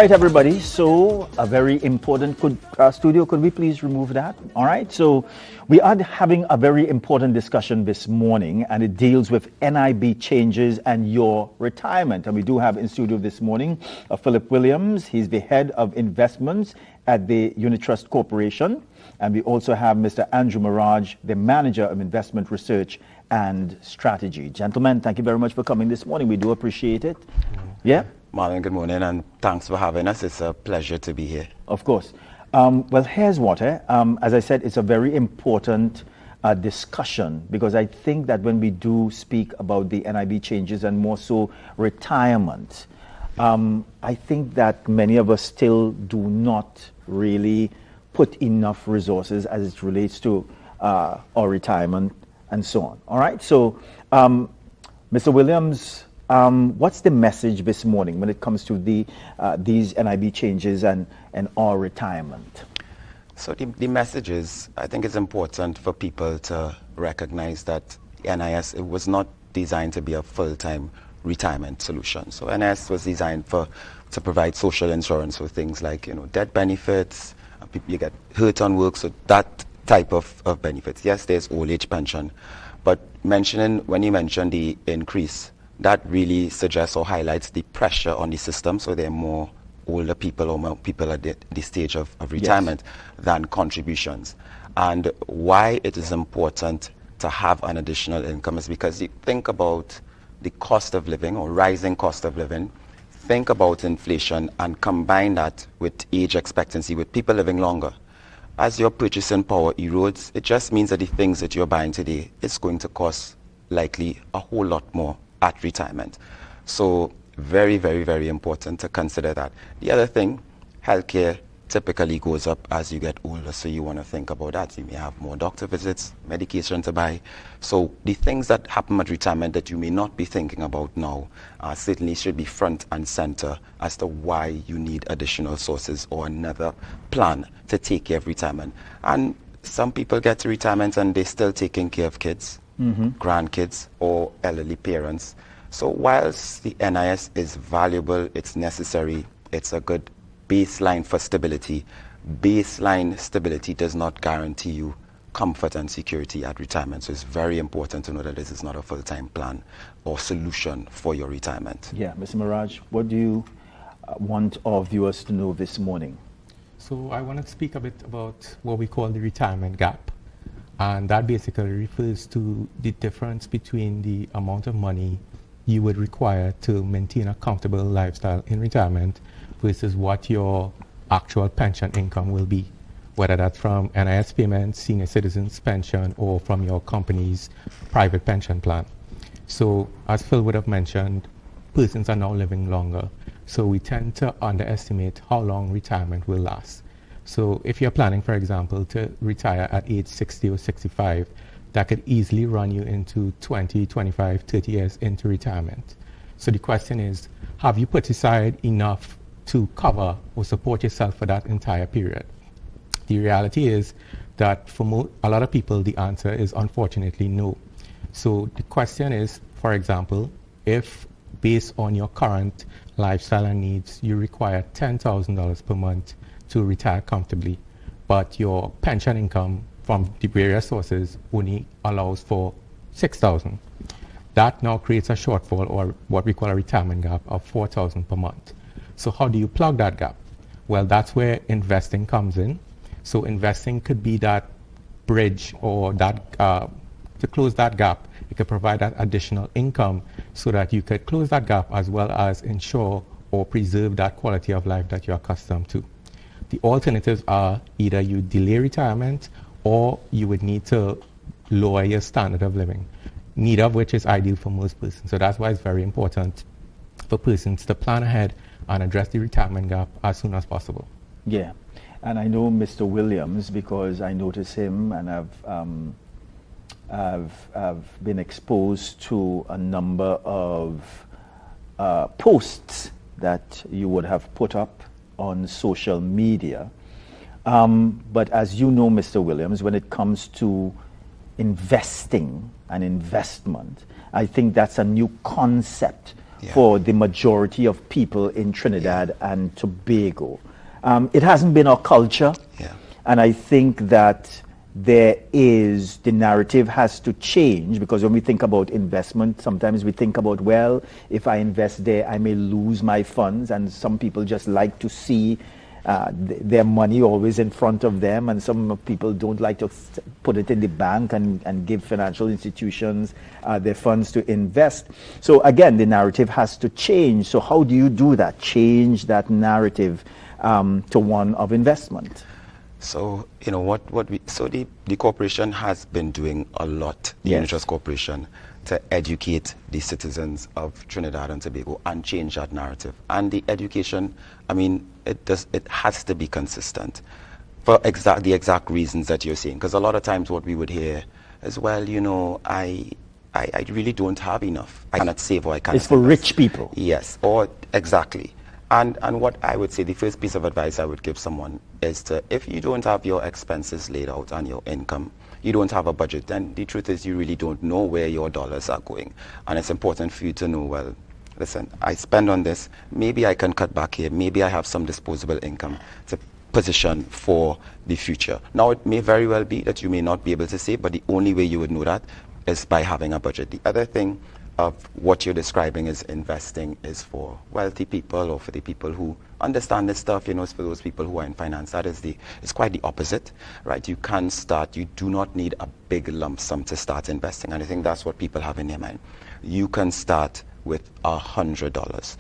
Right, everybody. So a very important studio. Could we please remove that? All right. So we are having a very important discussion this morning, and it deals with NIB changes and your retirement. And we do have in studio this morning Philip Williams. He's the head of investments at the Unit Trust Corporation, and we also have Mr. Andrew Maharaj, the manager of investment research and strategy. Gentlemen, thank you very much for coming this morning. We do appreciate it. Yeah. Marlon, good morning, and thanks for having us. It's a pleasure to be here. Of course. Well, here's what. As I said, it's a very important discussion, because I think that when we do speak about the NIB changes and more so retirement, I think that many of us still do not really put enough resources as it relates to our retirement and so on. All right. So, Mr. Williams, what's the message this morning when it comes to these NIB changes and our retirement? So the message is, I think it's important for people to recognize that NIS, it was not designed to be a full-time retirement solution. So NIS was designed to provide social insurance for things like, death benefits, you get hurt on work, so that type of benefits. Yes, there's old age pension, but when you mention the increase, that really suggests or highlights the pressure on the system. So there are more older people or more people at the stage of retirement than contributions. And why it is important to have an additional income is because you think about the cost of living or rising cost of living, think about inflation and combine that with age expectancy, with people living longer. As your purchasing power erodes, it just means that the things that you're buying today is going to cost likely a whole lot more at retirement. So very, very, very important to consider that. The other thing, healthcare typically goes up as you get older, so you want to think about that. You may have more doctor visits, medication to buy. So the things that happen at retirement that you may not be thinking about now certainly should be front and center as to why you need additional sources or another plan to take care of retirement. And some people get to retirement and they're still taking care of kids, grandkids, or elderly parents. So whilst the NIS is valuable, it's necessary, it's a good baseline for stability, baseline stability does not guarantee you comfort and security at retirement. So it's very important to know that this is not a full-time plan or solution for your retirement. Yeah, Mr. Maharaj, what do you want our viewers to know this morning? So I want to speak a bit about what we call the retirement gap. And that basically refers to the difference between the amount of money you would require to maintain a comfortable lifestyle in retirement versus what your actual pension income will be, whether that's from NIS payments, senior citizens pension, or from your company's private pension plan. So as Phil would have mentioned, persons are now living longer. So we tend to underestimate how long retirement will last. So if you're planning, for example, to retire at age 60 or 65, that could easily run you into 20, 25, 30 years into retirement. So the question is, have you put aside enough to cover or support yourself for that entire period? The reality is that for a lot of people, the answer is unfortunately no. So the question is, for example, if based on your current lifestyle and needs, you require $10,000 per month to retire comfortably, but your pension income from the various sources only allows for $6,000. That now creates a shortfall, or what we call a retirement gap, of $4,000 per month. So how do you plug that gap? Well, that's where investing comes in. So investing could be that bridge, or that to close that gap. It could provide that additional income so that you could close that gap as well as ensure or preserve that quality of life that you're accustomed to. The alternatives are either you delay retirement or you would need to lower your standard of living, neither of which is ideal for most persons. So that's why it's very important for persons to plan ahead and address the retirement gap as soon as possible. Yeah, and I know Mr. Williams because I notice him, and I've been exposed to a number of posts that you would have put up on social media. But as you know, Mr. Williams, when it comes to investing and investment, I think that's a new concept for the majority of people in Trinidad and Tobago. It hasn't been our culture, and I think that the narrative has to change, because when we think about investment, sometimes we think about, well, if I invest there, I may lose my funds, and some people just like to see their money always in front of them, and some people don't like to put it in the bank and give financial institutions their funds to invest. So again, the narrative has to change. So how do you do that? Change that narrative to one of investment? So, you know, the corporation has been doing a lot, the Unit Trust Corporation, to educate the citizens of Trinidad and Tobago and change that narrative. And the education, I mean, it has to be consistent for the exact reasons that you're saying. Because a lot of times what we would hear is, well, you know, I really don't have enough. I cannot save, or I cannot It's for invest. rich people. Yes, or exactly. And what I would say, the first piece of advice I would give someone is to, if you don't have your expenses laid out and your income, you don't have a budget, then the truth is you really don't know where your dollars are going. And it's important for you to know, well, listen, I spend on this, maybe I can cut back here, maybe I have some disposable income to position for the future. Now, it may very well be that you may not be able to save, but the only way you would know that is by having a budget. The other thing of what you're describing as investing is for wealthy people, or for the people who understand this stuff, you know, it's for those people who are in finance. It's quite the opposite, right? You can start, you do not need a big lump sum to start investing. And I think that's what people have in their mind. You can start with $100.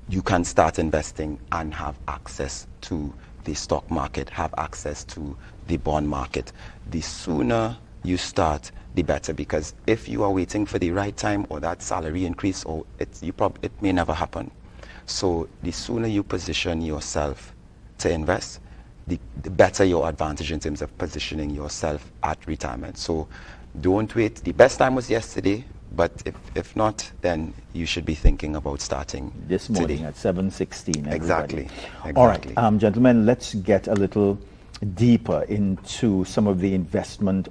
You can start investing and have access to the stock market, have access to the bond market. The sooner you start, the better, because if you are waiting for the right time or that salary increase, or it may never happen. So the sooner you position yourself to invest, the better your advantage in terms of positioning yourself at retirement. So don't wait. The best time was yesterday, but if not, then you should be thinking about starting this morning today. at 7:16. Exactly. All right, gentlemen, let's get a little deeper into some of the investment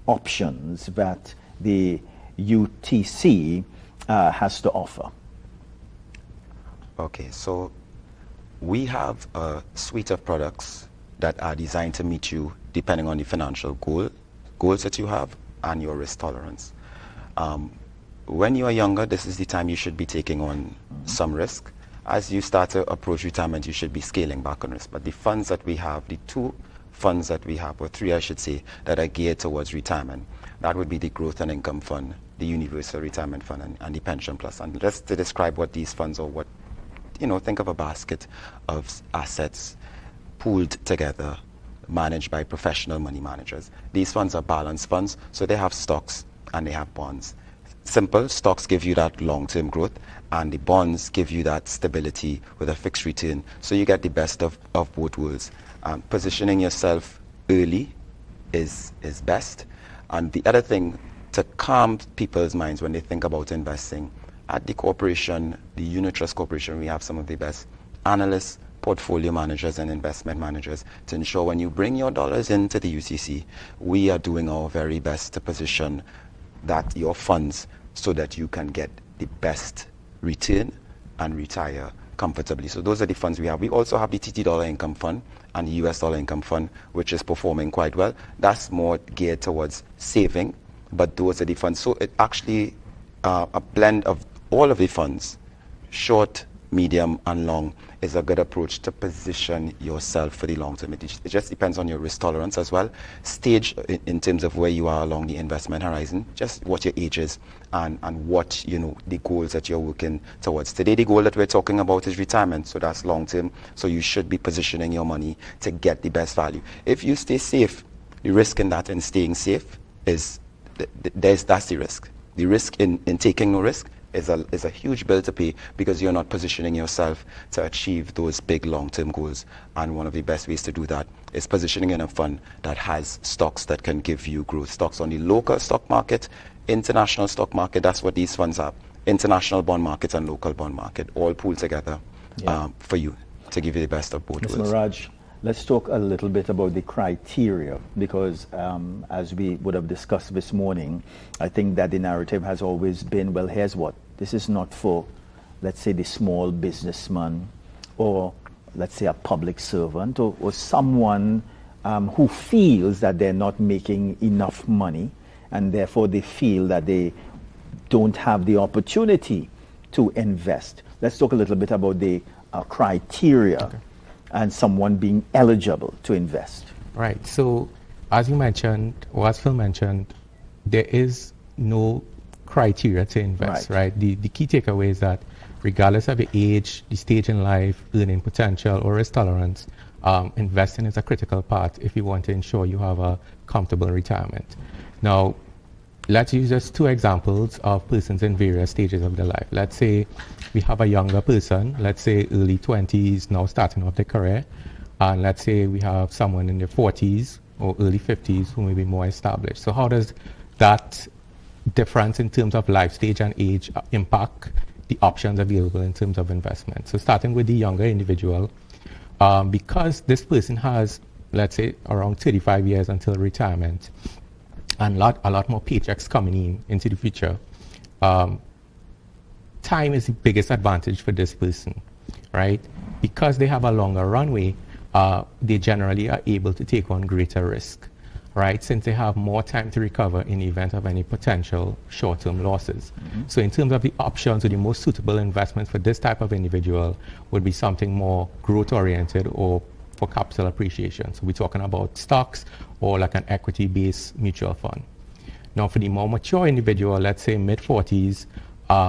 options that the UTC has to offer. Okay, so we have a suite of products that are designed to meet you depending on the financial goals that you have and your risk tolerance. When you are younger, this is the time you should be taking on some risk. As you start to approach retirement, you should be scaling back on risk. But the funds that we have, the two funds that we have, or three I should say, that are geared towards retirement, that would be the Growth and Income Fund, the Universal Retirement Fund, and the Pension Plus. And just to describe what these funds are, think of a basket of assets pooled together, managed by professional money managers. These funds are balanced funds, so they have stocks and they have bonds. Simple, stocks give you that long-term growth, and the bonds give you that stability with a fixed return. So you get the best of both worlds. Positioning yourself early is best. And the other thing, to calm people's minds when they think about investing, at the corporation, the Unit Trust Corporation, we have some of the best analysts, portfolio managers, and investment managers to ensure when you bring your dollars into the UTC, we are doing our very best to position that your funds so that you can get the best return and retire comfortably. So those are the funds we have. We also have the TT Dollar Income Fund and the US Dollar Income Fund, which is performing quite well. That's more geared towards saving, but those are the funds. So it actually a blend of all of the funds, short, medium, and long, is a good approach to position yourself for the long term. It just depends on your risk tolerance as well. Stage in terms of where you are along the investment horizon, just what your age is, and what the goals that you're working towards. Today, the goal that we're talking about is retirement, so that's long term. So you should be positioning your money to get the best value. If you stay safe, the risk in that and staying safe is that's the risk. The risk in taking no risk is a huge bill to pay, because you're not positioning yourself to achieve those big long-term goals. And one of the best ways to do that is positioning in a fund that has stocks that can give you growth. Stocks on the local stock market, international stock market, that's what these funds are. International bond market and local bond market, all pooled together for you to give you the best of both worlds. Maharaj, let's talk a little bit about the criteria, because as we would have discussed this morning, I think that the narrative has always been, well, here's what, this is not for let's say, the small businessman, or let's say a public servant, or someone who feels that they're not making enough money, and therefore they feel that they don't have the opportunity to invest. Let's talk a little bit about the criteria and someone being eligible to invest. Right. So, as you mentioned, or as Phil mentioned, there is no criteria to invest, right? The key takeaway is that regardless of your age, the stage in life, earning potential, or risk tolerance, investing is a critical part if you want to ensure you have a comfortable retirement. Now, let's use just two examples of persons in various stages of their life. Let's say we have a younger person, let's say early 20s, now starting off their career, and let's say we have someone in their 40s or early 50s who may be more established. So how does that difference in terms of life stage and age impact the options available in terms of investment? So starting with the younger individual, because this person has, let's say, around 35 years until retirement, and a lot more paychecks coming into the future, time is the biggest advantage for this person, right? Because they have a longer runway, they generally are able to take on greater risk, right? Since they have more time to recover in the event of any potential short-term losses. So in terms of the options, or the most suitable investments for this type of individual would be something more growth-oriented or for capital appreciation. So we're talking about stocks or like an equity-based mutual fund. Now for the more mature individual, let's say mid-40s,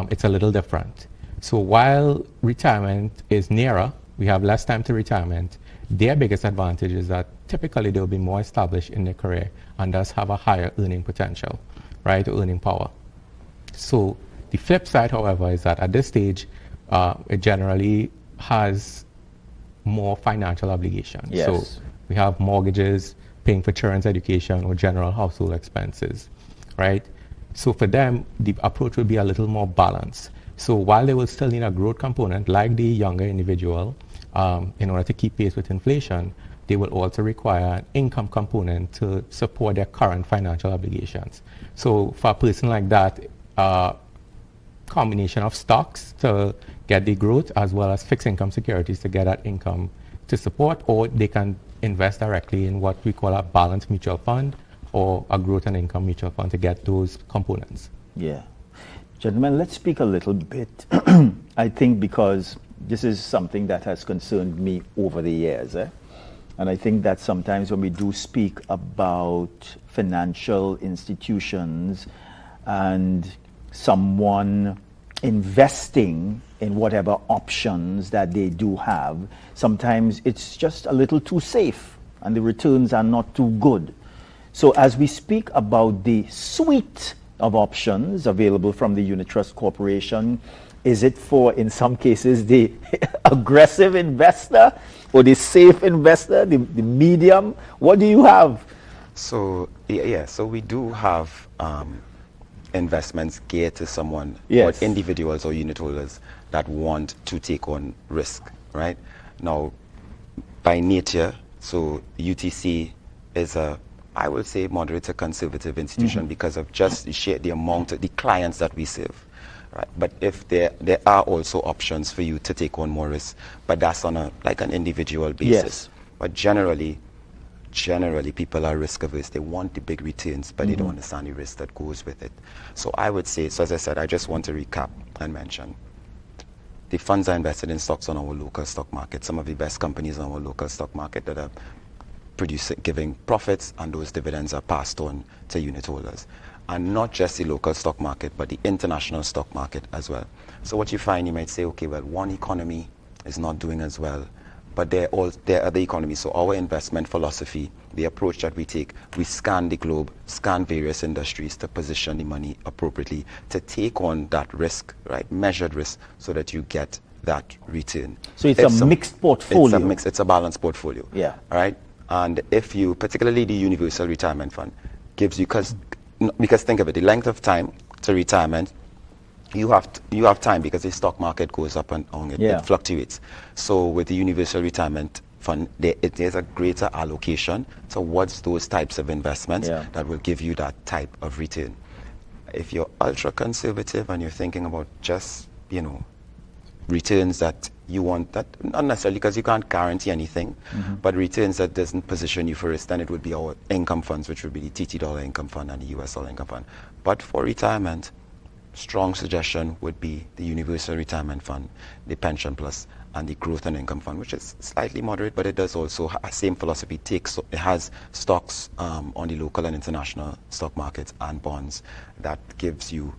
it's a little different. So while retirement is nearer, we have less time to retirement, their biggest advantage is that typically they'll be more established in their career and thus have a higher earning potential, right, or earning power. So the flip side, however, is that at this stage, it generally has more financial obligations. Yes. So we have mortgages, paying for children's education or general household expenses, right? So for them, the approach will be a little more balanced. So while they will still need a growth component like the younger individual, in order to keep pace with inflation, they will also require an income component to support their current financial obligations. So for a person like that, combination of stocks to get the growth as well as fixed income securities to get that income to support, or they can invest directly in what we call a balanced mutual fund or a growth and income mutual fund to get those components. Yeah. Gentlemen, let's speak a little bit, I think, because this is something that has concerned me over the years. And I think that sometimes when we do speak about financial institutions and someone investing in whatever options that they do have, sometimes it's just a little too safe and the returns are not too good. So as we speak about the suite of options available from the Unit Trust Corporation, is it for, in some cases, the aggressive investor or the safe investor, the medium? What do you have? So, yeah, so we do have investments geared to someone, yes, or individuals or unit holders that want to take on risk, right? Now, by nature, so UTC is a, I would say, moderate to conservative institution because of just the amount of the clients that we serve. Right. But if there are also options for you to take on more risk, but that's on like an individual basis. Yes. But generally people are risk averse. They want the big returns, but they don't understand the risk that goes with it. So I would say, so as I said, I just want to recap and mention the funds are invested in stocks on our local stock market. Some of the best companies on our local stock market that are giving profits, and those dividends are passed on to unit holders. And not just the local stock market, but the international stock market as well. So what you find, you might say, okay, well, one economy is not doing as well, but there are other economies. So our investment philosophy, the approach that we take, we scan the globe, scan various industries to position the money appropriately to take on that risk, right, measured risk, so that you get that return. So it's a mixed portfolio. It's a balanced portfolio. Yeah. All right. And if you, particularly the Universal Retirement Fund, gives you, because think of it, the length of time to retirement, you have time because the stock market goes up and down, it fluctuates. So with the Universal Retirement Fund, there's a greater allocation towards those types of investments that will give you that type of return. If you're ultra conservative and you're thinking about just, returns that you want, that not necessarily because you can't guarantee anything, but returns that doesn't position you for risk, then it would be our income funds, which would be the TT dollar income fund and the US dollar income fund. But for retirement, strong suggestion would be the universal retirement fund, the pension plus, and the growth and income fund, which is slightly moderate, but it does also same philosophy. It has stocks on the local and international stock markets and bonds that gives you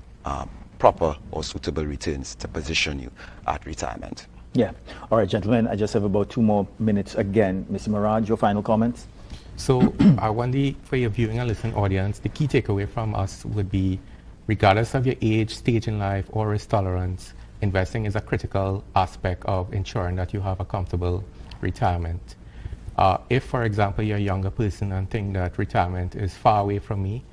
proper or suitable returns to position you at retirement. Yeah. All right, gentlemen, I just have about 2 more minutes again. Mr. Maharaj, your final comments? So I wonder, for your viewing and listening audience, the key takeaway from us would be, regardless of your age, stage in life, or risk tolerance, investing is a critical aspect of ensuring that you have a comfortable retirement. If, for example, you're a younger person and think that retirement is far away from me,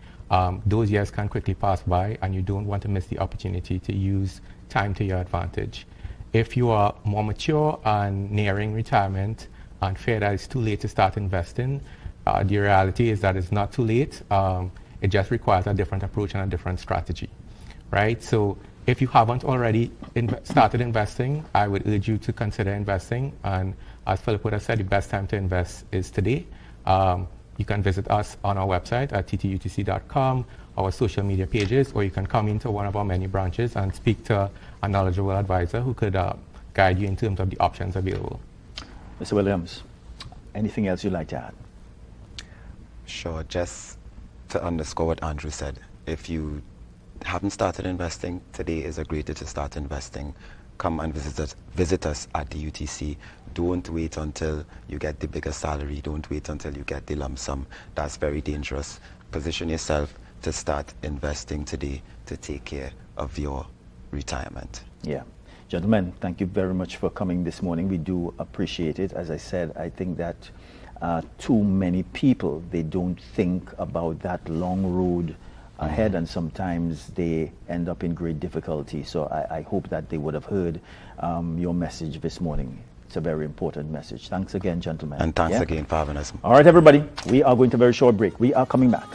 those years can quickly pass by and you don't want to miss the opportunity to use time to your advantage. If you are more mature and nearing retirement and fear that it's too late to start investing, the reality is that it's not too late. It just requires a different approach and a different strategy, right? So if you haven't already started investing, I would urge you to consider investing. And as Philip would have said, the best time to invest is today. You can visit us on our website at ttutc.com, our social media pages, or you can come into one of our many branches and speak to a knowledgeable advisor who could guide you in terms of the options available. Mr. Williams, anything else you'd like to add? Sure, just to underscore what Andrew said, if you haven't started investing, today is a great day to start investing. Come and visit us at the UTC. Don't wait until you get the bigger salary. Don't wait until you get the lump sum. That's very dangerous. Position yourself to start investing today to take care of your retirement. Yeah. Gentlemen, thank you very much for coming this morning. We do appreciate it. As I said, I think that too many people, they don't think about that long road ahead, and sometimes they end up in great difficulty. So I hope that they would have heard your message this morning. It's a very important message. Thanks again, gentlemen. And thanks again for having us. All right, everybody. We are going to a very short break. We are coming back.